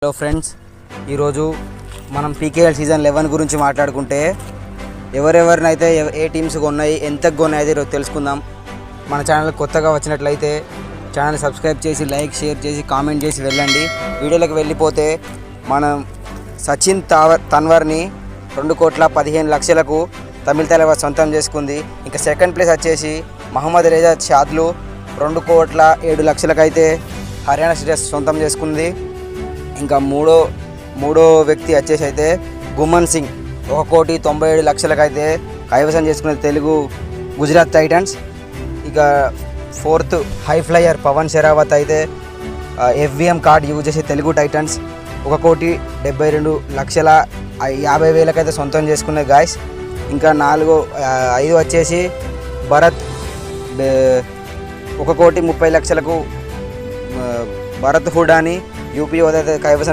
Hello friends, ఈరోజు మనం PKL season 11 గురించి మాట్లాడుకుంటే ఎవరెవరినైతే ఏ టీమ్స్ కొన్నాయి, ఎంతకు కొన్నాయి ఈరోజు తెలుసుకుందాం. మన ఛానల్ కొత్తగా వచ్చినట్లయితే ఛానల్ సబ్స్క్రైబ్ చేసి లైక్, షేర్ చేసి, కామెంట్ చేసి వెళ్ళండి. వీడియోలోకి వెళ్ళిపోతే మనం సచిన్ తన్వర్ని 2,15,00,000కు తమిళ తలవార్ సొంతం చేసుకుంది. ఇంకా సెకండ్ ప్లేస్ వచ్చేసి మహమ్మద్ రేజా షాద్లు 2,07,00,000కు అయితే హర్యానా స్టేటస్ సొంతం చేసుకుంది. ఇంకా మూడో వ్యక్తి వచ్చేసి అయితే గుమన్ సింగ్ 1,97,00,000కు అయితే కైవసం చేసుకునే తెలుగు గుజరాత్ టైటన్స్. ఇక fourth high flyer Pawan Sehrawat అయితే FVM కార్డ్ యూజ్ చేసే తెలుగు టైటన్స్ 1,72,50,000 అయితే సొంతం చేసుకునే గాయస్. ఇంకా 5 వచ్చేసి భరత్ 1,30,00,000కు భరత్ హుడాని యూపీ అయితే కైవసం